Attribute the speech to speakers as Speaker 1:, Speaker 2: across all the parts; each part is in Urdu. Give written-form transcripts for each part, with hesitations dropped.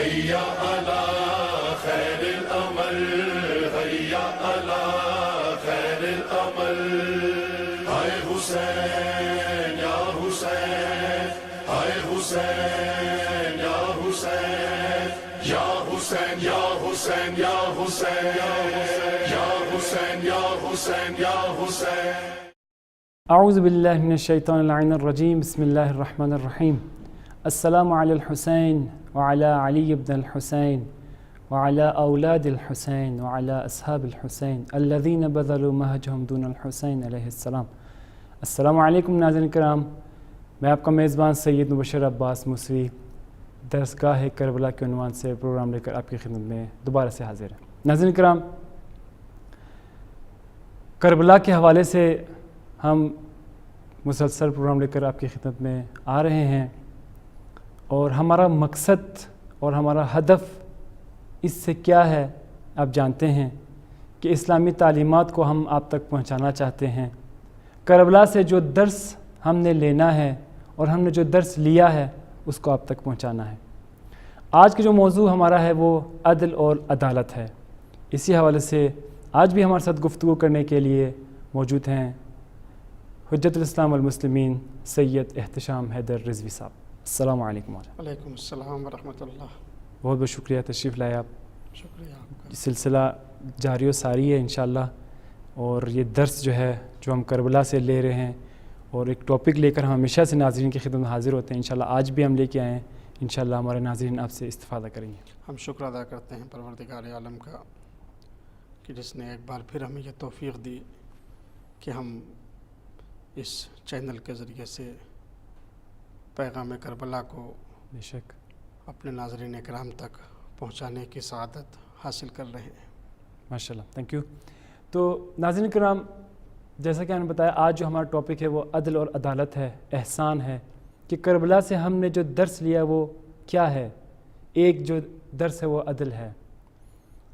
Speaker 1: هيا على خير الأمل هيا على خير الأمل هاي حسين يا حسين هاي حسين يا حسين يا حسين يا حسين يا حسين يا حسين يا حسين يا حسين.
Speaker 2: أعوذ بالله من الشيطان اللعين الرجيم. بسم الله الرحمن الرحيم. السلام على الحسين وعلى علي بن الحسين وعلى أولاد الحسين وعلى أصحاب الحسين الذين بذلوا مهجهم دون الحسين علیہ السلام. السلام علیکم ناظرین کرام، میں آپ کا میزبان سید مبشر عباس موسوی درسگاہ کربلا کے عنوان سے پروگرام لے کر آپ کی خدمت میں دوبارہ سے حاضر ہیں. ناظرین کرام، کربلا کے حوالے سے ہم مسلسل پروگرام لے کر آپ کی خدمت میں آ رہے ہیں، اور ہمارا مقصد اور ہمارا ہدف اس سے کیا ہے آپ جانتے ہیں کہ اسلامی تعلیمات کو ہم آپ تک پہنچانا چاہتے ہیں. کربلا سے جو درس ہم نے لینا ہے اور ہم نے جو درس لیا ہے اس کو آپ تک پہنچانا ہے. آج کا جو موضوع ہمارا ہے وہ عدل اور عدالت ہے. اسی حوالے سے آج بھی ہمارے ساتھ گفتگو کرنے کے لیے موجود ہیں حجت الاسلام والمسلمین سید احتشام حیدر رضوی صاحب. السلام علیکم.
Speaker 3: وعلیکم السلام ورحمۃ اللہ.
Speaker 2: بہت بہت شکریہ تشریف لائے آپ.
Speaker 3: شکریہ آپ کا.
Speaker 2: سلسلہ جاری و ساری ہے انشاءاللہ، اور یہ درس جو ہے جو ہم کربلا سے لے رہے ہیں، اور ایک ٹاپک لے کر ہم ہمیشہ سے ناظرین کی خدمت میں حاضر ہوتے ہیں. انشاءاللہ آج بھی ہم لے کے آئے ہیں، انشاءاللہ ہمارے ناظرین آپ سے استفادہ کریں گے.
Speaker 3: ہم شکر ادا کرتے ہیں پروردگار عالم کا کہ جس نے ایک بار پھر ہمیں یہ توفیق دی کہ ہم اس چینل کے ذریعے سے پیغام کربلا کو
Speaker 2: بے شک
Speaker 3: اپنے ناظرین اکرام تک پہنچانے کی سعادت حاصل کر رہے ہیں.
Speaker 2: ماشاءاللہ، تھینک یو. تو ناظرین کرام، جیسا کہ ہم نے بتایا آج جو ہمارا ٹاپک ہے وہ عدل اور عدالت ہے، احسان ہے، کہ کربلا سے ہم نے جو درس لیا وہ کیا ہے. ایک جو درس ہے وہ عدل ہے.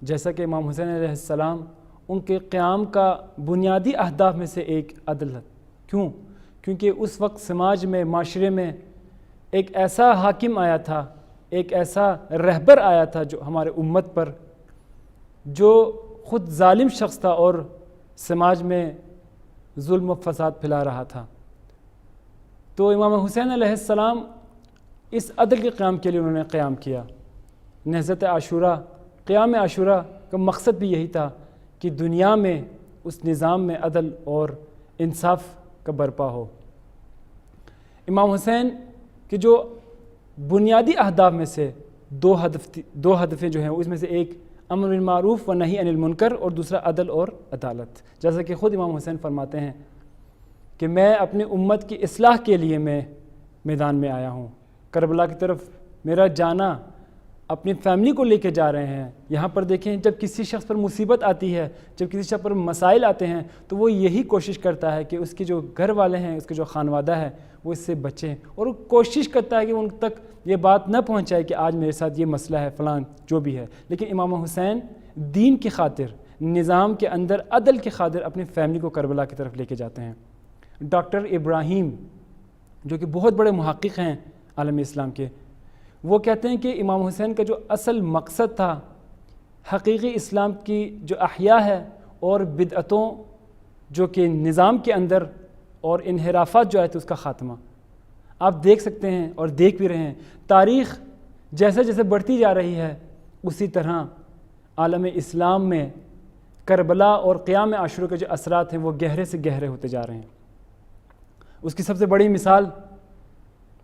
Speaker 2: جیسا کہ امام حسین علیہ السلام ان کے قیام کا بنیادی اہداف میں سے ایک عدل ہے. کیوں؟ کیونکہ اس وقت سماج میں، معاشرے میں ایک ایسا حاکم آیا تھا، ایک ایسا رہبر آیا تھا جو ہمارے امت پر، جو خود ظالم شخص تھا اور سماج میں ظلم و فساد پھیلا رہا تھا. تو امام حسین علیہ السلام اس عدل کے قیام کے لیے انہوں نے قیام کیا. نہضت عاشورہ، قیام عاشورہ کا مقصد بھی یہی تھا کہ دنیا میں اس نظام میں عدل اور انصاف کا برپا ہو. امام حسین کے جو بنیادی اہداف میں سے دو ہدفیں جو ہیں اس میں سے ایک امر بالمعروف و نہی عن المنکر، اور دوسرا عدل اور عدالت. جیسا کہ خود امام حسین فرماتے ہیں کہ میں اپنی امت کی اصلاح کے لیے میں میدان میں آیا ہوں. کربلا کی طرف میرا جانا، اپنی فیملی کو لے کے جا رہے ہیں. یہاں پر دیکھیں، جب کسی شخص پر مصیبت آتی ہے، جب کسی شخص پر مسائل آتے ہیں تو وہ یہی کوشش کرتا ہے کہ اس کے جو گھر والے ہیں، اس کے جو خانوادہ ہے، وہ اس سے بچیں، اور وہ کوشش کرتا ہے کہ ان تک یہ بات نہ پہنچائے کہ آج میرے ساتھ یہ مسئلہ ہے فلان جو بھی ہے. لیکن امام حسین دین کی خاطر، نظام کے اندر عدل کی خاطر اپنی فیملی کو کربلا کی طرف لے کے جاتے ہیں. ڈاکٹر ابراہیم جو کہ بہت بڑے محقق ہیں عالم اسلام کے، وہ کہتے ہیں کہ امام حسین کا جو اصل مقصد تھا حقیقی اسلام کی جو احیاء ہے اور بدعتوں جو کہ نظام کے اندر اور انحرافات جو آئے تھے اس کا خاتمہ. آپ دیکھ سکتے ہیں اور دیکھ بھی رہے ہیں، تاریخ جیسے جیسے بڑھتی جا رہی ہے اسی طرح عالم اسلام میں کربلا اور قیام عاشورہ کے جو اثرات ہیں وہ گہرے سے گہرے ہوتے جا رہے ہیں. اس کی سب سے بڑی مثال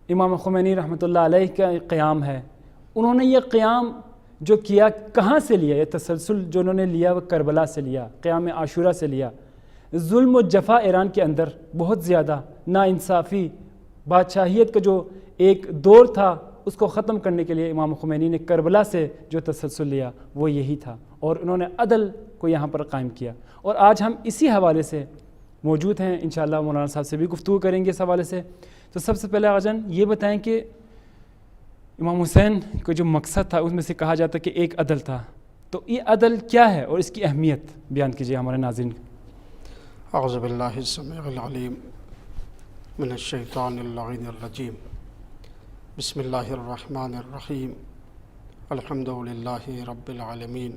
Speaker 2: امام خمینی رحمۃ اللہ علیہ کا قیام ہے. انہوں نے یہ قیام جو کیا کہاں سے لیا؟ یہ تسلسل جو انہوں نے لیا وہ کربلا سے لیا، قیام عاشورہ سے لیا. ظلم و جفا ایران کے اندر بہت زیادہ، ناانصافی، بادشاہیت کا جو ایک دور تھا اس کو ختم کرنے کے لیے امام خمینی نے کربلا سے جو تسلسل لیا وہ یہی تھا، اور انہوں نے عدل کو یہاں پر قائم کیا. اور آج ہم اسی حوالے سے موجود ہیں، انشاءاللہ مولانا صاحب سے بھی گفتگو کریں گے اس حوالے سے. تو سب سے پہلے آغا جان یہ بتائیں کہ امام حسین کا جو مقصد تھا اس میں سے کہا جاتا کہ ایک عدل تھا، تو یہ عدل کیا ہے اور اس کی اہمیت بیان کیجیے ہمارے ناظرین.
Speaker 3: اعوذ باللہ السمیع العلیم من الشیطان اللعین الرجیم. بسم اللہ الرحمن الرحیم. الحمدللہ رب العالمین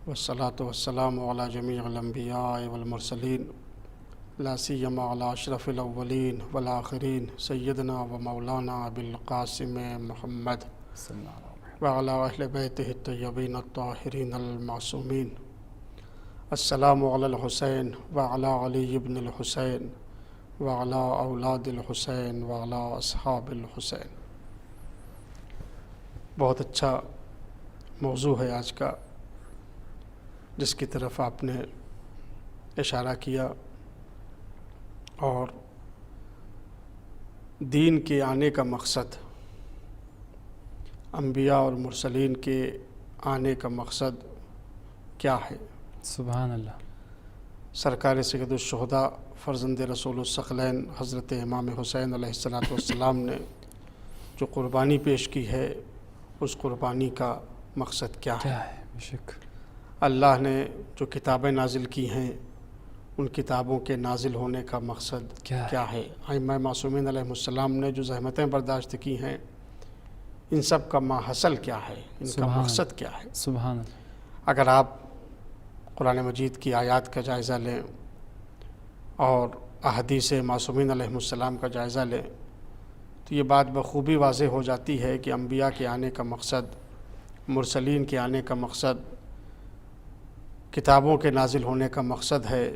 Speaker 3: والصلاة والسلام علی جمیع الانبیاء والمرسلین لا سیما علی اشرف الاولین والآخرین سیدنا و مولانا بالقاسم محمد وعلی اہل بیتہ الطیبین الطاہرین المعصومین. السلام علی الحسین وعلی علی ابن الحسین وعلی اولاد الحسین وعلی اصحاب الحسین. بہت اچھا موضوع ہے آج کا جس کی طرف آپ نے اشارہ کیا، اور دین کے آنے کا مقصد، انبیاء اور مرسلین کے آنے کا مقصد کیا ہے.
Speaker 2: سبحان اللہ.
Speaker 3: سرکار سید الشہداء فرزند رسول الثقلین حضرت امام حسین علیہ السلام نے جو قربانی پیش کی ہے، اس قربانی کا مقصد کیا ہے؟
Speaker 2: بے شک.
Speaker 3: اللہ نے جو کتابیں نازل کی ہیں، ان کتابوں کے نازل ہونے کا مقصد کیا ہے؟ ائمہ معصومین علیہ السلام نے جو زحمتیں برداشت کی ہیں، ان سب کا ماحصل کیا ہے، ان کا مقصد کیا ہے؟
Speaker 2: سبحان اللہ.
Speaker 3: اگر آپ قرآن مجید کی آیات کا جائزہ لیں اور احادیث معصومین علیہ السلام کا جائزہ لیں تو یہ بات بخوبی واضح ہو جاتی ہے کہ انبیاء کے آنے کا مقصد، مرسلین کے آنے کا مقصد، کتابوں کے نازل ہونے کا مقصد ہے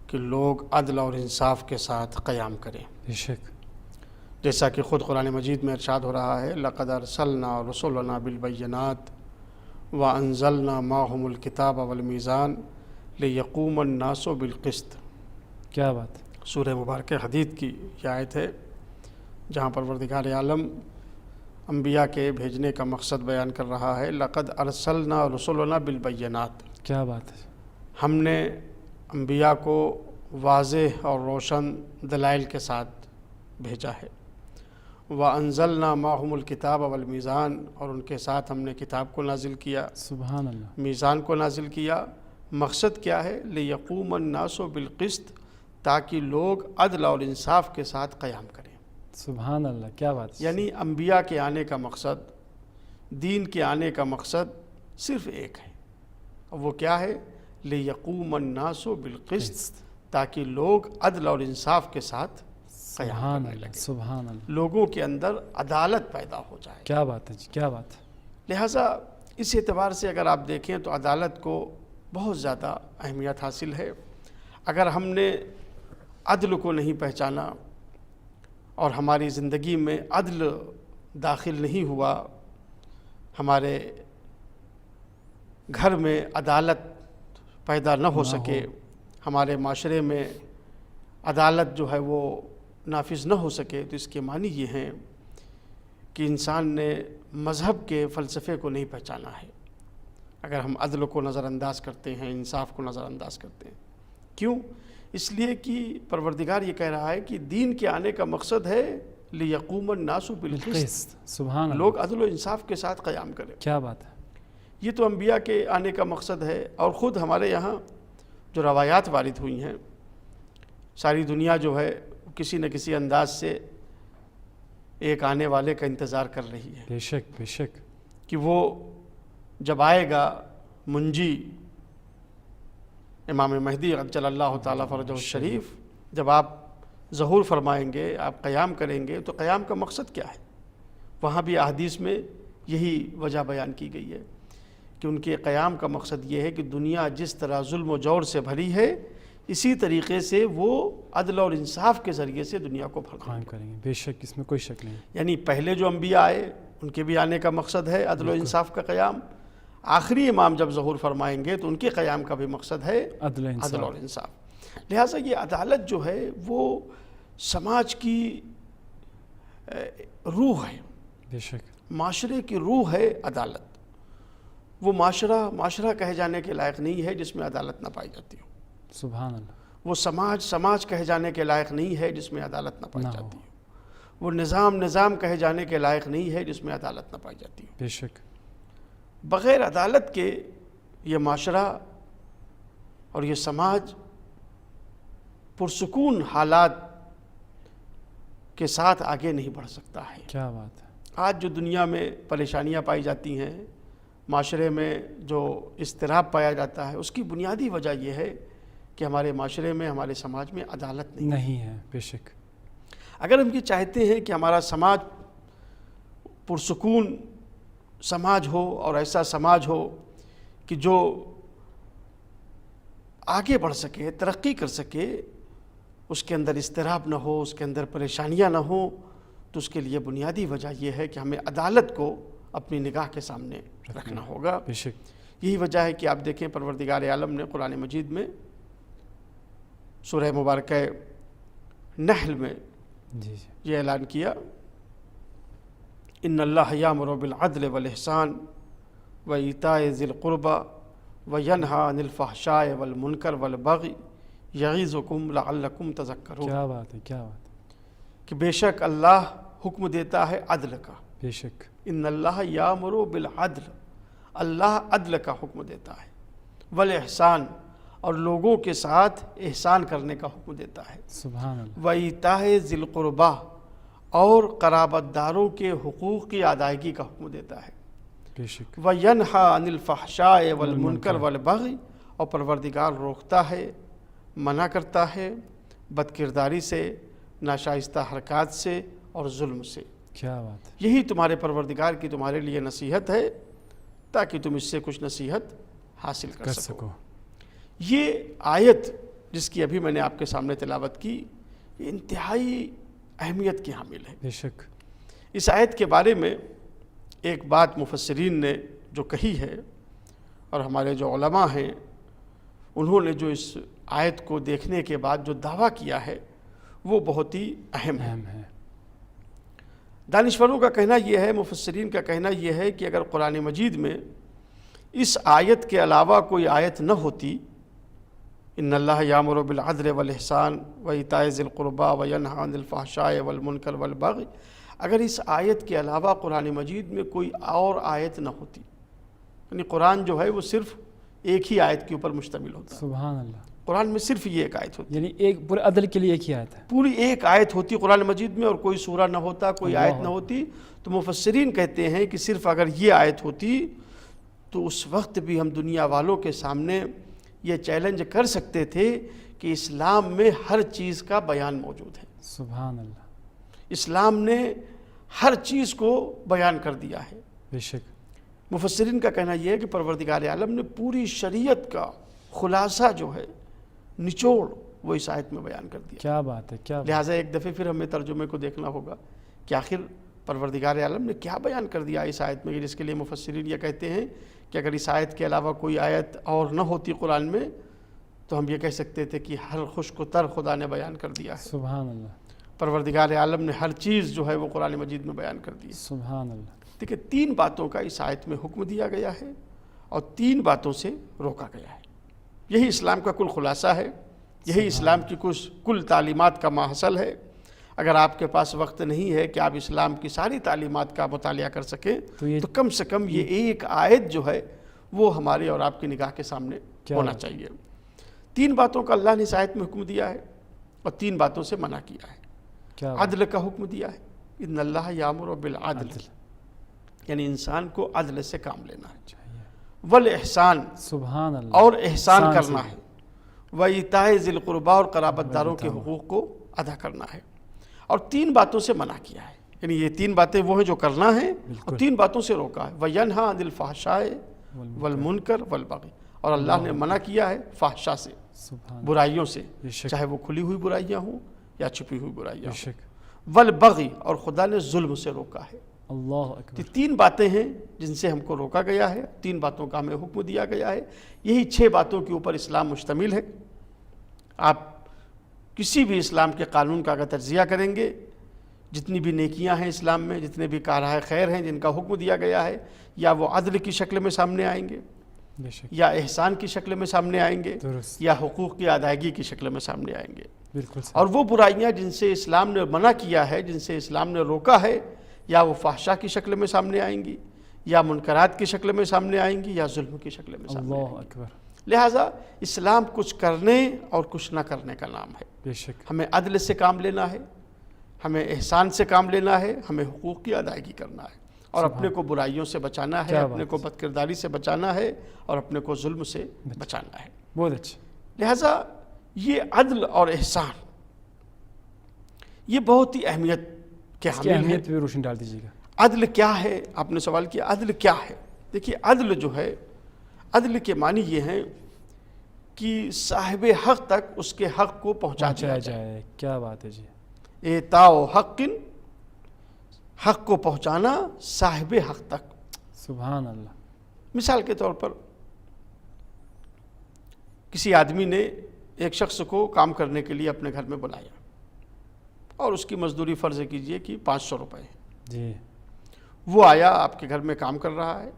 Speaker 3: کہ لوگ عدل اور انصاف کے ساتھ قیام کریں.
Speaker 2: بے شک.
Speaker 3: جیسا کہ خود قرآن مجید میں ارشاد ہو رہا ہے، لَقَدْ أَرْسَلْنَا رُسُلَنَا بِالْبَيِّنَاتِ وَأَنزَلْنَا مَعَهُمُ الْكِتَابَ وَالْمِيزَانَ لِيَقُومَ النَّاسُ بِالْقِسْطِ.
Speaker 2: کیا بات.
Speaker 3: سورہ مبارکہ حدید کی یہ آیت ہے جہاں پروردگار عالم انبیاء کے بھیجنے کا مقصد بیان کر رہا ہے. لَقَدْ أَرْسَلْنَا رُسُلَنَا بِالْبَيِّنَاتِ.
Speaker 2: کیا بات ہے.
Speaker 3: ہم نے انبیاء کو واضح اور روشن دلائل کے ساتھ بھیجا ہے. وَأَنزَلْنَا مَعَهُمُ الْكِتَابَ وَالْمِيزَانَ، اور ان کے ساتھ ہم نے کتاب کو نازل کیا،
Speaker 2: سبحان اللہ.
Speaker 3: میزان کو نازل کیا. مقصد کیا ہے؟ لِيَقُومَ النَّاسُ بِالْقِسْطِ، تاکہ لوگ عدل اور انصاف کے ساتھ قیام کریں.
Speaker 2: سبحان اللہ. کیا بات.
Speaker 3: یعنی انبیاء کے آنے کا مقصد، دین کے آنے کا مقصد صرف ایک ہے، اور وہ کیا ہے؟ لِيَقُومَ النَّاسُ بِالْقِسْطِ، تاکہ لوگ عدل اور انصاف کے ساتھ قیام
Speaker 2: سبحان
Speaker 3: کرنے
Speaker 2: اللہ.
Speaker 3: لگیں،
Speaker 2: سبحان اللہ.
Speaker 3: لوگوں کے اندر عدالت پیدا ہو جائے.
Speaker 2: کیا بات ہے جی. کیا بات ہے.
Speaker 3: لہٰذا اس اعتبار سے اگر آپ دیکھیں تو عدالت کو بہت زیادہ اہمیت حاصل ہے. اگر ہم نے عدل کو نہیں پہچانا اور ہماری زندگی میں عدل داخل نہیں ہوا، ہمارے گھر میں عدالت پیدا نہ ہو سکے، ہمارے معاشرے میں عدالت جو ہے وہ نافذ نہ ہو سکے، تو اس کے معنی یہ ہیں کہ انسان نے مذہب کے فلسفے کو نہیں پہچانا ہے. اگر ہم عدل کو نظر انداز کرتے ہیں، انصاف کو نظر انداز کرتے ہیں. کیوں؟ اس لیے کہ پروردگار یہ کہہ رہا ہے کہ دین کے آنے کا مقصد ہے لِيَقُومَ النَّاسُ بِالْقِسْطِ،
Speaker 2: سبحان اللہ.
Speaker 3: لوگ عدل و انصاف کے ساتھ قیام کریں.
Speaker 2: کیا بات ہے.
Speaker 3: یہ تو انبیاء کے آنے کا مقصد ہے. اور خود ہمارے یہاں جو روایات وارد ہوئی ہیں، ساری دنیا جو ہے کسی نہ کسی انداز سے ایک آنے والے کا انتظار کر رہی ہے.
Speaker 2: بے شک. بے شک.
Speaker 3: کہ وہ جب آئے گا منجی امام مہدی عجل اللہ تعالیٰ فرجہ الشریف، جب آپ ظہور فرمائیں گے، آپ قیام کریں گے، تو قیام کا مقصد کیا ہے؟ وہاں بھی احادیث میں یہی وجہ بیان کی گئی ہے کہ ان کے قیام کا مقصد یہ ہے کہ دنیا جس طرح ظلم و جور سے بھری ہے، اسی طریقے سے وہ عدل اور انصاف کے ذریعے سے دنیا کو
Speaker 2: قائم کریں گے. بے شک. اس میں کوئی شک نہیں.
Speaker 3: یعنی پہلے جو انبیاء آئے ان کے بھی آنے کا مقصد ہے عدل و انصاف کا قیام. آخری امام جب ظہور فرمائیں گے تو ان کے قیام کا بھی مقصد ہے
Speaker 2: عدل
Speaker 3: اور انصاف. لہٰذا یہ عدالت جو ہے وہ سماج کی روح ہے.
Speaker 2: بے شک.
Speaker 3: معاشرے کی روح ہے عدالت. وہ معاشرہ کہے جانے کے لائق نہیں ہے جس میں عدالت نہ پائی جاتی ہو.
Speaker 2: سبحان اللہ.
Speaker 3: وہ سماج کہے جانے کے لائق نہیں ہے جس میں عدالت نہ پائی جاتی ہو. وہ نظام کہے جانے کے لائق نہیں ہے جس میں عدالت نہ پائی جاتی ہو.
Speaker 2: بے شک.
Speaker 3: بغیر عدالت کے یہ معاشرہ اور یہ سماج پرسکون حالات کے ساتھ آگے نہیں بڑھ سکتا ہے.
Speaker 2: کیا بات ہے.
Speaker 3: آج جو دنیا میں پریشانیاں پائی جاتی ہیں، معاشرے میں جو اضطراب پایا جاتا ہے، اس کی بنیادی وجہ یہ ہے کہ ہمارے معاشرے میں، ہمارے سماج میں عدالت نہیں
Speaker 2: ہے۔ بے شک۔
Speaker 3: اگر ہم یہ چاہتے ہیں کہ ہمارا سماج پرسکون سماج ہو اور ایسا سماج ہو کہ جو آگے بڑھ سکے، ترقی کر سکے، اس کے اندر اضطراب نہ ہو، اس کے اندر پریشانیاں نہ ہوں، تو اس کے لیے بنیادی وجہ یہ ہے کہ ہمیں عدالت کو اپنی نگاہ کے سامنے رکھنا ہوگا۔
Speaker 2: بے شک۔
Speaker 3: یہی وجہ ہے کہ آپ دیکھیں پروردگار عالم نے قرآن مجید میں سورہ مبارکہ نحل میں یہ اعلان کیا، ان اللہ یامر بالعدل والاحسان وایتاء ذی القربى وینہی عن الفحشاء والمنکر والبغی یعظکم لعلکم تذکرون۔
Speaker 2: کیا بات ہے، کیا بات ہے۔
Speaker 3: کہ بے شک اللہ حکم دیتا ہے عدل کا،
Speaker 2: بے شک۔
Speaker 3: ان اللہ یامر بالعدل، اللہ عدل کا حکم دیتا ہے، والاحسان، اور لوگوں کے ساتھ احسان کرنے کا حکم دیتا ہے،
Speaker 2: سبحان اللہ۔
Speaker 3: وایتاء ذی القربى، اور قرابت داروں کے حقوق کی ادائیگی کا حکم دیتا ہے،
Speaker 2: بے شک۔
Speaker 3: وینہی عن الفحشاء والمنکر والبغی، اور پروردگار روکتا ہے، منع کرتا ہے بد کرداری سے، ناشائستہ حرکات سے اور ظلم سے۔
Speaker 2: کیا بات ہے۔
Speaker 3: یہی تمہارے پروردگار کی تمہارے لیے نصیحت ہے تاکہ تم اس سے کچھ نصیحت حاصل کر سکو۔ یہ آیت جس کی ابھی میں نے آپ کے سامنے تلاوت کی، یہ انتہائی اہمیت کی حامل ہے۔
Speaker 2: بے شک۔
Speaker 3: اس آیت کے بارے میں ایک بات مفسرین نے جو کہی ہے، اور ہمارے جو علماء ہیں انہوں نے جو اس آیت کو دیکھنے کے بعد جو دعویٰ کیا ہے وہ بہت ہی اہم ہے۔ دانشوروں کا کہنا یہ ہے، مفسرین کا کہنا یہ ہے کہ اگر قرآن مجید میں اس آیت کے علاوہ کوئی آیت نہ ہوتی، ان اللہ یامر بالعدل والاحسان وایتاء ذی القربى وینہی عن الفحشاء والمنکر والبغی، اگر اس آیت کے علاوہ قرآن مجید میں کوئی اور آیت نہ ہوتی، یعنی قرآن جو ہے وہ صرف ایک ہی آیت کے اوپر مشتمل ہوتا،
Speaker 2: سبحان اللہ،
Speaker 3: قرآن میں صرف یہ ایک آیت ہوتی،
Speaker 2: یعنی ایک پورے عدل کے لیے ایک ہی آیت ہے،
Speaker 3: پوری ایک آیت ہوتی قرآن مجید میں، اور کوئی سورہ نہ ہوتا، کوئی آیت نہ ہوتی، تو مفسرین کہتے ہیں کہ صرف اگر یہ آیت ہوتی تو اس وقت بھی ہم دنیا والوں کے سامنے یہ چیلنج کر سکتے تھے کہ اسلام میں ہر چیز کا بیان موجود ہے،
Speaker 2: سبحان اللہ،
Speaker 3: اسلام نے ہر چیز کو بیان کر دیا ہے۔
Speaker 2: بے شک۔
Speaker 3: مفسرین کا کہنا یہ ہے کہ پروردگار عالم نے پوری شریعت کا خلاصہ جو ہے، نچوڑ، وہ اس آیت میں بیان کر دیا۔
Speaker 2: کیا بات ہے، کیا بات ہے۔
Speaker 3: لہٰذا ایک دفعہ پھر ہمیں ترجمے کو دیکھنا ہوگا کہ آخر پروردگار عالم نے کیا بیان کر دیا اس آیت میں، جس کے لیے مفسرین یہ کہتے ہیں کہ اگر اس آیت کے علاوہ کوئی آیت اور نہ ہوتی قرآن میں تو ہم یہ کہہ سکتے تھے کہ ہر خشک و تر خدا نے بیان کر دیا ہے۔
Speaker 2: سبحان اللہ،
Speaker 3: پروردگار عالم نے ہر چیز جو ہے وہ قرآن مجید میں بیان کر دی۔
Speaker 2: سبحان اللہ۔
Speaker 3: دیکھیں، 3 باتوں کا اس آیت میں حکم دیا گیا ہے اور 3 باتوں سے روکا گیا ہے۔ یہی اسلام کا کل خلاصہ ہے، یہی اسلام کی کل تعلیمات کا ماحصل ہے۔ اگر آپ کے پاس وقت نہیں ہے کہ آپ اسلام کی ساری تعلیمات کا مطالعہ کر سکیں تو کم سے کم یہ ایک آیت جو ہے وہ ہمارے اور آپ کی نگاہ کے سامنے ہونا چاہیے۔ 3 باتوں کا اللہ نے اس آیت میں حکم دیا ہے اور 3 باتوں سے منع کیا ہے۔ عدل کا حکم دیا ہے، ان اللہ یامر بالعدل، یعنی انسان کو عدل سے کام لینا ہے، والاحسان،
Speaker 2: سبحان اللہ،
Speaker 3: اور احسان کرنا ہے، وایتاء ذی القربى، اور قرابت داروں کے حقوق کو ادا کرنا ہے، اور 3 باتوں سے منع کیا ہے، یعنی یہ 3 باتیں وہ ہیں جو کرنا ہے اور 3 باتوں سے روکا ہے، وینہی عن الفحشاء والمنکر والبغی، اور اللہ نے منع کیا ہے فحشاء سے، برائیوں سے، چاہے وہ کھلی ہوئی برائیاں ہوں یا چھپی ہوئی برائیاں ہوں، والبغی، اور خدا نے ظلم سے روکا ہے۔
Speaker 2: اللہ اکبر۔
Speaker 3: 3 باتیں ہیں جن سے ہم کو روکا گیا ہے، 3 باتوں کا ہمیں حکم دیا گیا ہے، یہی 6 باتوں کے اوپر اسلام مشتمل ہے۔ آپ کسی بھی اسلام کے قانون کا اگر تجزیہ کریں گے، جتنی بھی نیکیاں ہیں اسلام میں، جتنے بھی کارہائے خیر ہیں جن کا حکم دیا گیا ہے، یا وہ عدل کی شکل میں سامنے آئیں گے، یا احسان کی شکل میں سامنے آئیں گے، یا حقوق کی ادائیگی کی شکل میں سامنے آئیں گے۔ اور وہ برائیاں جن سے اسلام نے منع کیا ہے، جن سے اسلام نے روکا ہے، یا وہ فحشاء کی شکل میں سامنے آئیں گی، یا منکرات کی شکل میں سامنے آئیں گی، یا ظلم کی شکل میں سامنے آئیں گی۔ لہٰذا اسلام کچھ کرنے اور کچھ نہ کرنے کا نام ہے۔ ہمیں عدل سے کام لینا ہے، ہمیں احسان سے کام لینا ہے، ہمیں حقوق کی ادائیگی کرنا ہے، اور اپنے کو برائیوں سے بچانا ہے، اپنے کو بد کرداری سے بچانا ہے، اور اپنے کو ظلم سے بچانا ہے۔
Speaker 2: بہت اچھا۔
Speaker 3: لہٰذا یہ عدل اور احسان یہ بہت ہی اہمیت کے
Speaker 2: اس کی
Speaker 3: حامل ہیں۔
Speaker 2: اہمیت پہ روشنی ڈال دیجیے گا۔
Speaker 3: عدل کیا ہے؟ آپ نے سوال کیا عدل کیا ہے۔ دیکھیے عدل جو ہے، عدل کے معنی یہ ہیں کہ صاحب حق تک اس کے حق کو پہنچا دیا جائے۔
Speaker 2: کیا بات ہے جی۔
Speaker 3: اعطاء حق، حق کو پہنچانا صاحب حق تک۔
Speaker 2: سبحان اللہ۔
Speaker 3: مثال کے طور پر کسی آدمی نے ایک شخص کو کام کرنے کے لیے اپنے گھر میں بلایا، اور اس کی مزدوری فرض کیجئے کہ 500 روپے ہے۔
Speaker 2: جی۔
Speaker 3: وہ آیا آپ کے گھر میں کام کر رہا ہے،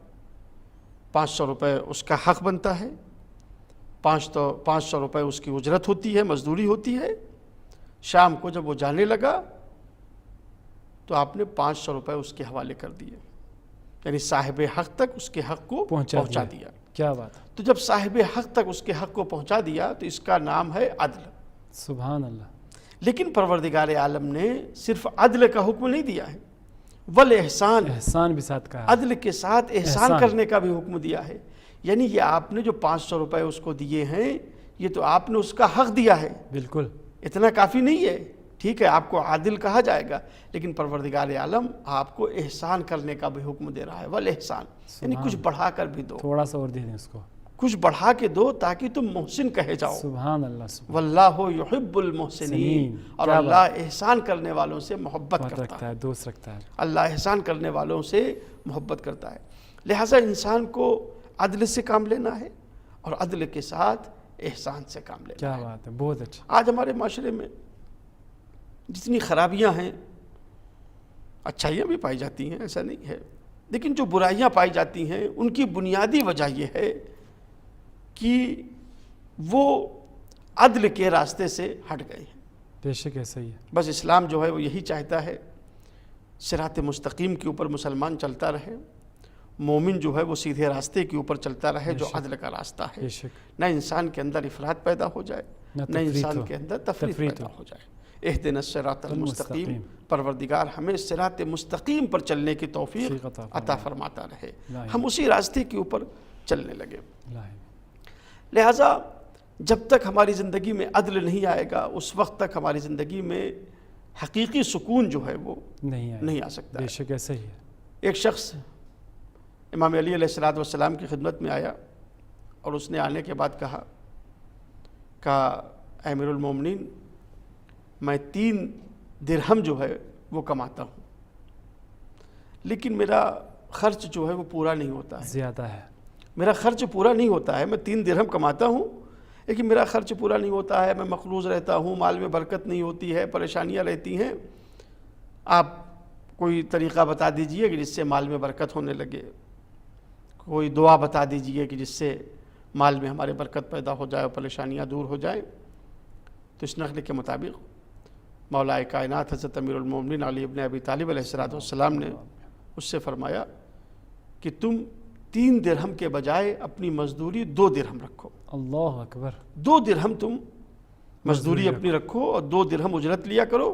Speaker 3: 500 روپے اس کا حق بنتا ہے، 500 روپے اس کی اجرت ہوتی ہے، مزدوری ہوتی ہے۔ شام کو جب وہ جانے لگا تو آپ نے 500 روپے اس کے حوالے کر دیے، یعنی صاحب حق تک اس کے حق کو پہنچا دیا۔
Speaker 2: کیا بات ہے۔
Speaker 3: تو جب صاحب حق تک اس کے حق کو پہنچا دیا تو اس کا نام ہے عدل۔
Speaker 2: سبحان اللہ۔
Speaker 3: لیکن پروردگار عالم نے صرف عدل کا حکم نہیں دیا ہے، والاحسان،
Speaker 2: احسان بھی ساتھ کہا۔
Speaker 3: عدل کے ساتھ احسان کرنے کا بھی حکم دیا ہے۔ یعنی یہ آپ نے جو 500 روپے اس کو دیے ہیں، یہ تو آپ نے اس کا حق دیا ہے،
Speaker 2: بالکل۔
Speaker 3: اتنا کافی نہیں ہے۔ ٹھیک ہے آپ کو عادل کہا جائے گا، لیکن پروردگار عالم آپ کو احسان کرنے کا بھی حکم دے رہا ہے، والاحسان، یعنی کچھ بڑھا کر بھی دو،
Speaker 2: تھوڑا سا اور دے دیں اس کو،
Speaker 3: کچھ بڑھا کے دو تاکہ تم محسن کہے جاؤ۔
Speaker 2: سبحان اللہ۔ سبحان
Speaker 3: واللہ یحب المحسنین، اور اللہ احسان کرنے والوں سے محبت کرتا ہے،
Speaker 2: دوست رکھتا ہے۔
Speaker 3: اللہ احسان کرنے والوں سے محبت کرتا ہے۔ لہٰذا انسان کو عدل سے کام لینا ہے، اور عدل کے ساتھ احسان سے کام لینا ہے۔
Speaker 2: کیا بات ہے، بہت اچھا۔
Speaker 3: آج ہمارے معاشرے میں جتنی خرابیاں ہیں، اچھائیاں بھی پائی جاتی ہیں، ایسا نہیں ہے، لیکن جو برائیاں پائی جاتی ہیں ان کی بنیادی وجہ یہ ہے کہ وہ عدل کے راستے سے ہٹ گئے ہیں۔
Speaker 2: بے شک ایسا ہی ہے۔
Speaker 3: بس اسلام جو ہے وہ یہی چاہتا ہے صراط مستقیم کے اوپر مسلمان چلتا رہے، مومن جو ہے وہ سیدھے راستے کے اوپر چلتا رہے جو عدل کا راستہ ہے،
Speaker 2: بے شک۔
Speaker 3: نہ انسان کے اندر افراط پیدا ہو جائے، نہ انسان کے اندر تفریط پیدا ہو جائے۔ اہدنا الصراط المستقیم، پروردگار ہمیں صراط مستقیم پر چلنے کی توفیق عطا فرماتا رہے، ہم اسی راستے کے اوپر چلنے لگے۔ لہٰذا جب تک ہماری زندگی میں عدل نہیں آئے گا، اس وقت تک ہماری زندگی میں حقیقی سکون جو ہے وہ نہیں آ سکتا۔
Speaker 2: بے شک ایسا ہی ہے۔
Speaker 3: ایک شخص امام علی علیہ السلام کی خدمت میں آیا، اور اس نے آنے کے بعد کہا اے امیر المومنین، میں 3 درہم جو ہے وہ کماتا ہوں، لیکن میرا خرچ جو ہے وہ پورا نہیں ہوتا ہے،
Speaker 2: زیادہ ہے،
Speaker 3: میرا خرچ پورا نہیں ہوتا ہے۔ میں 3 درہم کماتا ہوں لیکن میرا خرچ پورا نہیں ہوتا ہے، میں مقروض رہتا ہوں، مال میں برکت نہیں ہوتی ہے، پریشانیاں رہتی ہیں۔ آپ کوئی طریقہ بتا دیجئے کہ جس سے مال میں برکت ہونے لگے، کوئی دعا بتا دیجئے کہ جس سے مال میں ہمارے برکت پیدا ہو جائے اور پریشانیاں دور ہو جائیں۔ تو اس نقل کے مطابق مولا کائنات حضرت امیر المومنین علی ابن ابی طالب علیہ السلام نے اس سے فرمایا کہ تم 3 درہم کے بجائے اپنی مزدوری 2 درہم رکھو۔
Speaker 2: اللہ اکبر۔
Speaker 3: 2 درہم تم مزدوری اپنی رکھو اور 2 درہم اجرت لیا کرو،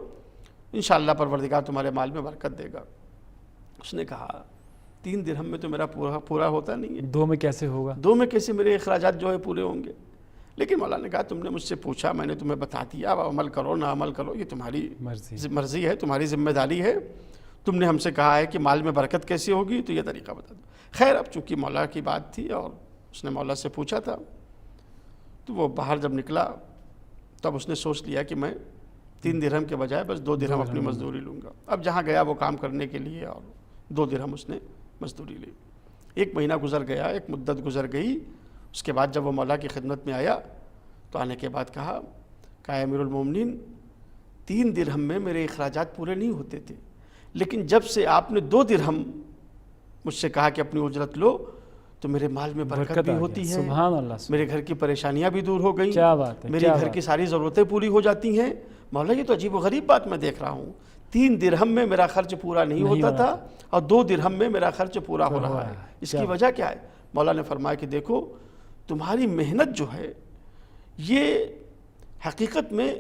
Speaker 3: انشاءاللہ پروردگار تمہارے مال میں برکت دے گا۔ اس نے کہا 3 درہم میں تو میرا پورا ہوتا نہیں ہے،
Speaker 2: 2 میں کیسے ہوگا؟
Speaker 3: 2 میں کیسے میرے اخراجات جو ہے پورے ہوں گے؟ لیکن مولا نے کہا تم نے مجھ سے پوچھا، میں نے تمہیں بتا دیا، اب عمل کرو نہ عمل کرو یہ تمہاری مرضی ہے، تمہاری ذمہ داری ہے۔ تم نے ہم سے کہا ہے کہ مال میں برکت کیسے ہوگی، تو یہ طریقہ بتا دو۔ خیر اب چونکہ مولا کی بات تھی اور اس نے مولا سے پوچھا تھا، تو وہ باہر جب نکلا تب اس نے سوچ لیا کہ میں 3 درہم کے بجائے بس 2 درہم اپنی مزدوری لوں گا۔ اب جہاں گیا وہ کام کرنے کے لیے اور 2 درہم اس نے مزدوری لی۔ 1 مہینہ گزر گیا، ایک مدت گزر گئی۔ اس کے بعد جب وہ مولا کی خدمت میں آیا تو آنے کے بعد کہا اے امیر المومنین، 3 درہم میں میرے اخراجات پورے نہیں ہوتے تھے، لیکن جب سے آپ نے 2 درہم مجھ سے کہا کہ اپنی اجرت لو تو میرے مال میں برکت بھی ہوتی ہے،
Speaker 2: سبحان اللہ،
Speaker 3: میرے گھر کی پریشانیاں بھی دور ہو گئیں،
Speaker 2: کیا بات ہے،
Speaker 3: میرے گھر کی ساری ضرورتیں پوری ہو جاتی ہیں۔ مولا یہ تو عجیب و غریب بات میں دیکھ رہا ہوں، 3 درہم میں میرا خرچ پورا نہیں ہوتا تھا اور 2 درہم میں میرا خرچ پورا ہو رہا ہے، اس کی وجہ کیا ہے؟ مولا نے فرمایا کہ دیکھو تمہاری محنت جو ہے یہ حقیقت میں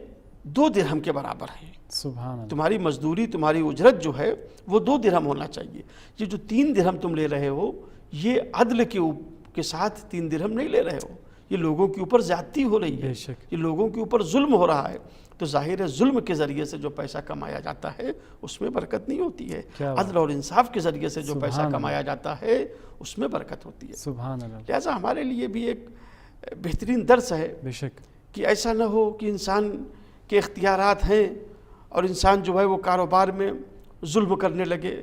Speaker 3: 2 درہم کے برابر ہے.
Speaker 2: سبحان اللہ.
Speaker 3: تمہاری مزدوری، تمہاری اجرت جو ہے وہ 2 درہم ہونا چاہیے. یہ جو 3 درہم تم لے رہے ہو یہ عدل کے ساتھ 3 درہم نہیں لے رہے ہو، یہ لوگوں کے اوپر زیادتی ہو رہی ہے،
Speaker 2: بے شک.
Speaker 3: یہ لوگوں کے اوپر ظلم ہو رہا ہے. تو ظاہر ہے ظلم کے ذریعے سے جو پیسہ کمایا جاتا ہے اس میں برکت نہیں ہوتی ہے. عدل اور انصاف کے ذریعے سے جو پیسہ کمایا جاتا ہے اس میں برکت ہوتی ہے.
Speaker 2: سبحان اللہ.
Speaker 3: لہٰذا ہمارے لیے بھی ایک بہترین درس ہے
Speaker 2: بے شک
Speaker 3: کہ ایسا نہ ہو کہ انسان کے اختیارات ہیں اور انسان جو ہے وہ کاروبار میں ظلم کرنے لگے،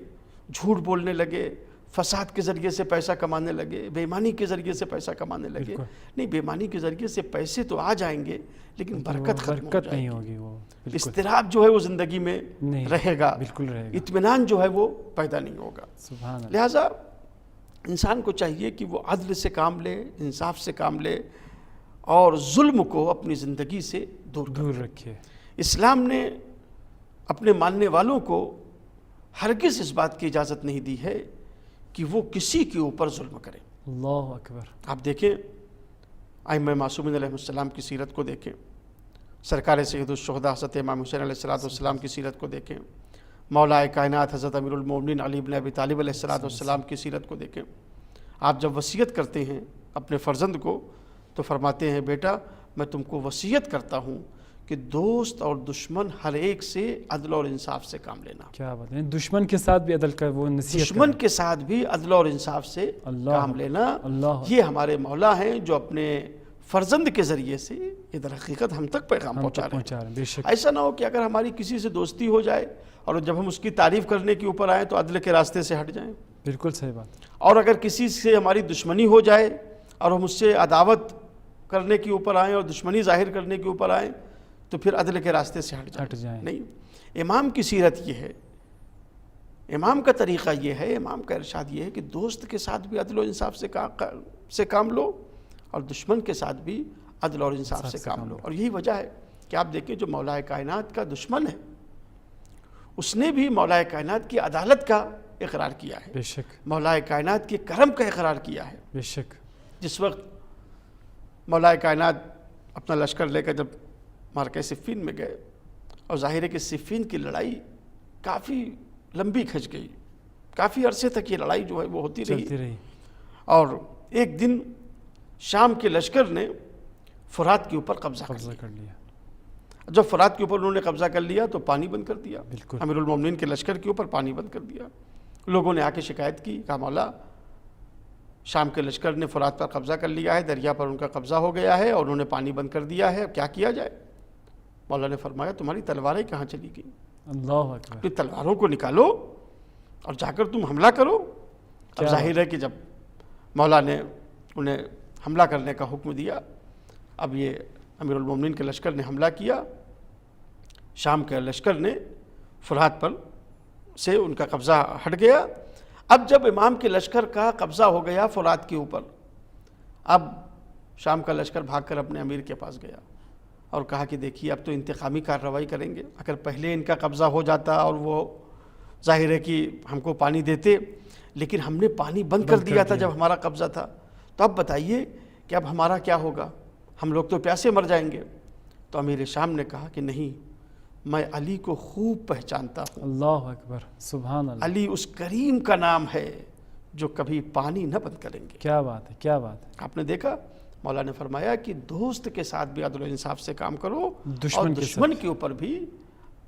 Speaker 3: جھوٹ بولنے لگے، فساد کے ذریعے سے پیسہ کمانے لگے، بے ایمانی کے ذریعے سے پیسہ کمانے لگے. نہیں، بے ایمانی کے ذریعے سے پیسے تو آ جائیں گے لیکن برکت ختم ہو جائے
Speaker 2: نہیں
Speaker 3: گی.
Speaker 2: ہوگی. وہ
Speaker 3: اضطراب جو ہے وہ زندگی میں رہے گا،
Speaker 2: بالکل رہے گا.
Speaker 3: اطمینان جو ہے وہ پیدا نہیں ہوگا.
Speaker 2: سبحان اللہ.
Speaker 3: لہٰذا انسان کو چاہیے کہ وہ عدل سے کام لے، انصاف سے کام لے اور ظلم کو اپنی زندگی سے دور
Speaker 2: رکھے.
Speaker 3: اسلام نے اپنے ماننے والوں کو ہرگز اس بات کی اجازت نہیں دی ہے کہ وہ کسی کے اوپر ظلم کرے.
Speaker 2: اللہ اکبر.
Speaker 3: آپ دیکھیں ائمہ معصومین علیہ السلام کی سیرت کو دیکھیں، سرکار سید الشہداء حضرت امام حسین علیہ السلام کی سیرت کو دیکھیں، مولا کائنات حضرت امیر المومنین علی بن ابی طالب علیہ السلام کی سیرت کو دیکھیں. آپ جب وصیت کرتے ہیں اپنے فرزند کو تو فرماتے ہیں بیٹا میں تم کو وصیت کرتا ہوں کہ دوست اور دشمن ہر ایک سے عدل اور انصاف سے کام لینا.
Speaker 2: کیا بات ہے. دشمن کے ساتھ بھی عدل کا وہ نصیحت،
Speaker 3: دشمن کے ساتھ بھی عدل اور انصاف سے کام لینا. یہ ہمارے مولا ہیں جو اپنے فرزند کے ذریعے سے یہ در حقیقت ہم تک پیغام پہنچا رہے ہیں.
Speaker 2: بے شک.
Speaker 3: ایسا نہ ہو کہ اگر ہماری کسی سے دوستی ہو جائے اور جب ہم اس کی تعریف کرنے کے اوپر آئیں تو عدل کے راستے سے ہٹ جائیں.
Speaker 2: بالکل صحیح بات.
Speaker 3: اور اگر کسی سے ہماری دشمنی ہو جائے اور ہم اس سے عداوت کرنے کے اوپر آئیں اور دشمنی ظاہر کرنے کے اوپر آئیں تو پھر عدل کے راستے سے ہٹ جائیں. نہیں، امام کی سیرت یہ ہے، امام کا طریقہ یہ ہے، امام کا ارشاد یہ ہے کہ دوست کے ساتھ بھی عدل و انصاف سے کام لو اور دشمن کے ساتھ بھی عدل اور انصاف سے کام لو. اور یہی وجہ ہے کہ آپ دیکھیں جو مولا کائنات کا دشمن ہے اس نے بھی مولا کائنات کی عدالت کا اقرار کیا ہے.
Speaker 2: بے شک.
Speaker 3: مولا کائنات کے کرم کا اقرار کیا ہے.
Speaker 2: بے شک.
Speaker 3: جس وقت مولا کائنات اپنا لشکر لے کر جب مارکہ صفین میں گئے اور ظاہر ہے کہ صفین کی لڑائی کافی لمبی کھنچ گئی، کافی عرصے تک یہ لڑائی جو ہے وہ ہوتی رہی. اور ایک دن شام کے لشکر نے فرات کے اوپر قبضہ کر لیا. جب فرات کے اوپر انہوں نے قبضہ کر لیا تو پانی بند کر دیا. امیر المومنین کے لشکر کے اوپر پانی بند کر دیا. لوگوں نے آ کے شکایت کی، کہا مولا شام کے لشکر نے فرات پر قبضہ کر لیا ہے، دریا پر ان کا قبضہ ہو گیا ہے اور انہوں نے پانی بند کر دیا ہے، کیا کیا جائے؟ مولا نے فرمایا تمہاری تلواریں کہاں چلی گئی؟
Speaker 2: اللہ اکبر.
Speaker 3: تلواروں کو نکالو اور جا کر تم حملہ کرو. اب ظاہر ہے کہ جب مولا نے انہیں حملہ کرنے کا حکم دیا، اب یہ امیر المومنین کے لشکر نے حملہ کیا. شام کے لشکر نے فرات پر سے ان کا قبضہ ہٹ گیا. اب جب امام کے لشکر کا قبضہ ہو گیا فرات کے اوپر، اب شام کا لشکر بھاگ کر اپنے امیر کے پاس گیا اور کہا کہ دیکھیے اب تو انتقامی کارروائی کریں گے. اگر پہلے ان کا قبضہ ہو جاتا اور وہ ظاہر ہے کہ ہم کو پانی دیتے، لیکن ہم نے پانی بند کر دیا تھا جب ہمارا قبضہ تھا، تو اب بتائیے کہ اب ہمارا کیا ہوگا؟ ہم لوگ تو پیاسے مر جائیں گے. تو امیر شام نے کہا کہ نہیں، میں علی کو خوب پہچانتا ہوں.
Speaker 2: اللہ اکبر. سبحان اللہ.
Speaker 3: علی اس کریم کا نام ہے جو کبھی پانی نہ بند کریں گے.
Speaker 2: کیا بات ہے، کیا بات ہے.
Speaker 3: آپ نے دیکھا مولا نے فرمایا کہ دوست کے ساتھ بھی عدل و انصاف سے کام کرو اور دشمن کے اوپر بھی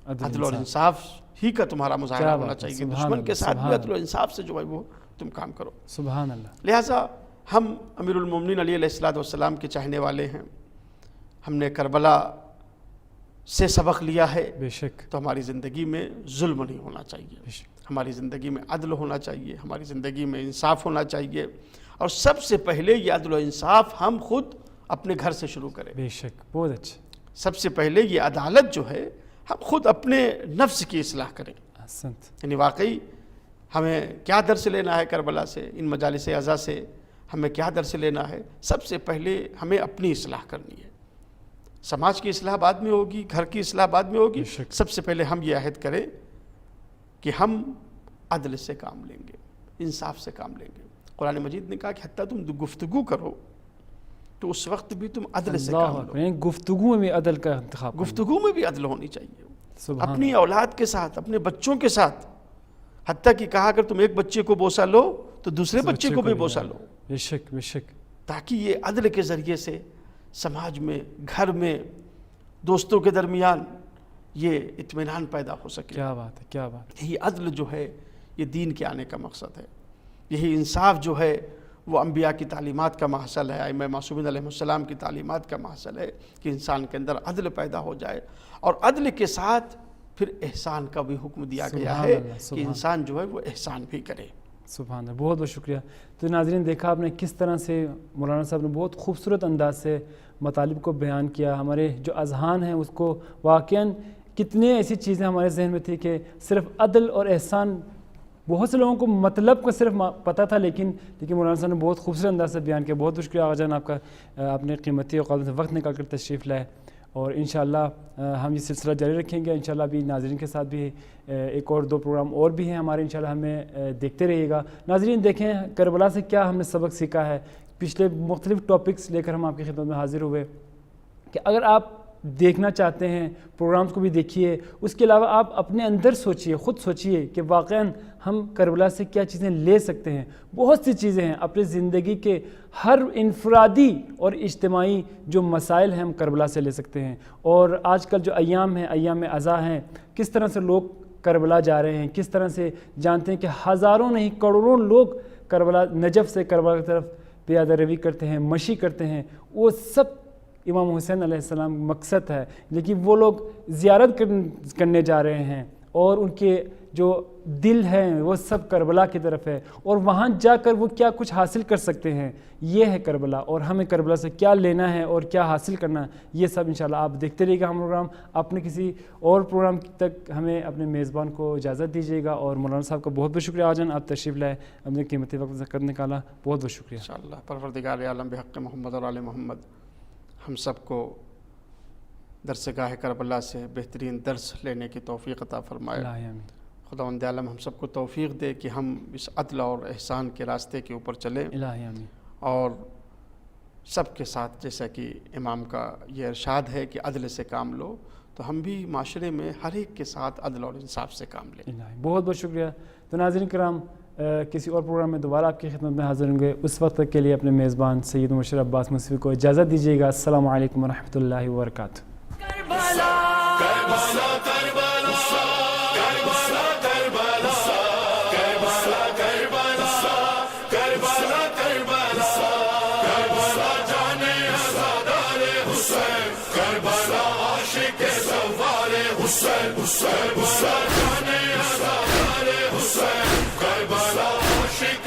Speaker 3: عدل اور انصاف ہی کا تمہارا مظاہرہ ہونا چاہیے. دشمن کے ساتھ بھی عدل و انصاف سے جو ہے وہ تم کام کرو.
Speaker 2: سبحان اللہ.
Speaker 3: لہٰذا ہم امیر المومنین علی علیہ السلام کے چاہنے والے ہیں. ہم نے کربلا سے سبق لیا ہے.
Speaker 2: بے شک.
Speaker 3: تو ہماری زندگی میں ظلم نہیں ہونا چاہیے،
Speaker 2: بے شک.
Speaker 3: ہماری زندگی میں عدل ہونا چاہیے، ہماری زندگی میں انصاف ہونا چاہیے. اور سب سے پہلے یہ عدل و انصاف ہم خود اپنے گھر سے شروع کریں.
Speaker 2: بے شک. بہت اچھا.
Speaker 3: سب سے پہلے یہ عدالت جو ہے ہم خود اپنے نفس کی اصلاح کریں.
Speaker 2: احسنت.
Speaker 3: یعنی واقعی ہمیں کیا درس لینا ہے کربلا سے، ان مجالس عزا سے ہمیں کیا درس لینا ہے؟ سب سے پہلے ہمیں اپنی اصلاح کرنی ہے. سماج کی اصلاح بعد میں ہوگی، گھر کی اصلاح بعد میں ہوگی. سب سے پہلے ہم یہ عہد کریں کہ ہم عدل سے کام لیں گے، انصاف سے کام لیں گے. قرآن مجید نے کہا کہ حتیٰ تم گفتگو کرو تو اس وقت بھی تم عدل سے
Speaker 2: اللہ
Speaker 3: کام
Speaker 2: اکبر،
Speaker 3: لو.
Speaker 2: یعنی گفتگو میں بھی عدل کا انتخاب کرنا.
Speaker 3: گفتگو میں بھی عدل ہونی چاہیے،
Speaker 2: سبحان
Speaker 3: اپنی اولاد کے ساتھ، اپنے بچوں کے ساتھ. حتیٰ کہ کہا اگر تم ایک بچے کو بوسہ لو تو دوسرے بچے کو بھی بوسہ لو،
Speaker 2: بے شک بے شک.
Speaker 3: تاکہ یہ عدل کے ذریعے سے سماج میں، گھر میں، دوستوں کے درمیان یہ اطمینان پیدا ہو سکے.
Speaker 2: کیا بات ہے، کیا بات.
Speaker 3: یہی عدل جو ہے یہ دین کے آنے کا مقصد ہے. یہی انصاف جو ہے وہ انبیاء کی تعلیمات کا محصل ہے، ائمہ معصومین علیہ السلام کی تعلیمات کا محصل ہے کہ انسان کے اندر عدل پیدا ہو جائے. اور عدل کے ساتھ پھر احسان کا بھی حکم دیا گیا ہے کہ انسان جو ہے وہ احسان بھی کرے.
Speaker 2: سبحان اللہ، بہت بہت شکریہ. تو ناظرین دیکھا آپ نے کس طرح سے مولانا صاحب نے بہت خوبصورت انداز سے مطالب کو بیان کیا. ہمارے جو اذہان ہیں اس کو واقعاً کتنے ایسی چیزیں ہمارے ذہن میں تھی کہ صرف عدل اور احسان بہت سے لوگوں کو مطلب کو صرف پتہ تھا، لیکن مولانا صاحب نے بہت خوبصورت انداز سے بیان کیا. بہت شکریہ آغا جان آپ کا، آپ نے قیمتی اوقات سے وقت نکال کر تشریف لائے. اور انشاءاللہ ہم یہ سلسلہ جاری رکھیں گے. انشاءاللہ ابھی ناظرین کے ساتھ بھی ایک اور 2 پروگرام اور بھی ہیں ہمارے، انشاءاللہ ہمیں دیکھتے رہیے گا. ناظرین دیکھیں کربلا سے کیا ہم نے سبق سیکھا ہے. پچھلے مختلف ٹاپکس لے کر ہم آپ کی خدمت میں حاضر ہوئے کہ اگر آپ دیکھنا چاہتے ہیں پروگرامز کو بھی دیکھیے، اس کے علاوہ آپ اپنے اندر سوچئے، خود سوچئے کہ واقعاً ہم کربلا سے کیا چیزیں لے سکتے ہیں. بہت سی چیزیں ہیں اپنی زندگی کے ہر انفرادی اور اجتماعی جو مسائل ہیں ہم کربلا سے لے سکتے ہیں. اور آج کل جو ایام ہیں، ایام عزا ہیں، کس طرح سے لوگ کربلا جا رہے ہیں، کس طرح سے جانتے ہیں کہ ہزاروں نہیں کروڑوں لوگ کربلا، نجف سے کربلا کی طرف پیادہ روی کرتے ہیں، مشی کرتے ہیں. وہ سب امام حسین علیہ السلام مقصد ہے، لیکن وہ لوگ زیارت کرنے جا رہے ہیں اور ان کے جو دل ہیں وہ سب کربلا کی طرف ہے، اور وہاں جا کر وہ کیا کچھ حاصل کر سکتے ہیں. یہ ہے کربلا، اور ہمیں کربلا سے کیا لینا ہے اور کیا حاصل کرنا ہے، یہ سب انشاءاللہ آپ دیکھتے رہیے گا ہم پروگرام. اپنے کسی اور پروگرام تک ہمیں اپنے میزبان کو اجازت دیجیے گا. اور مولانا صاحب کا بہت بہت شکریہ آجان، آپ تشریف لائے، اپنے قیمتی وقت سے قد نکالا. بہت بہت شکریہ.
Speaker 3: انشاءاللہ پروردگار عالم بحق محمد اور آل محمد ہم سب کو درسگاہ کربلا سے بہترین درس لینے کی توفیق عطا فرمائے. خداوند عالم ہم سب کو توفیق دے کہ ہم اس عدل اور احسان کے راستے کے اوپر چلیں، اور سب کے ساتھ جیسا کہ امام کا یہ ارشاد ہے کہ عدل سے کام لو، تو ہم بھی معاشرے میں ہر ایک کے ساتھ عدل اور انصاف سے کام لیں.
Speaker 2: بہت بہت شکریہ. تو ناظرین کرام، کسی اور پروگرام میں دوبارہ آپ کی خدمت میں حاضر ہوں گے. اس وقت تک کے لیے اپنے میزبان سید مبشر عباس موسوی کو اجازت دیجیے گا. السلام علیکم ورحمۃ اللہ وبرکاتہ.
Speaker 1: Husayn, Husayn, Husayn, Husayn, Karbala, Aşık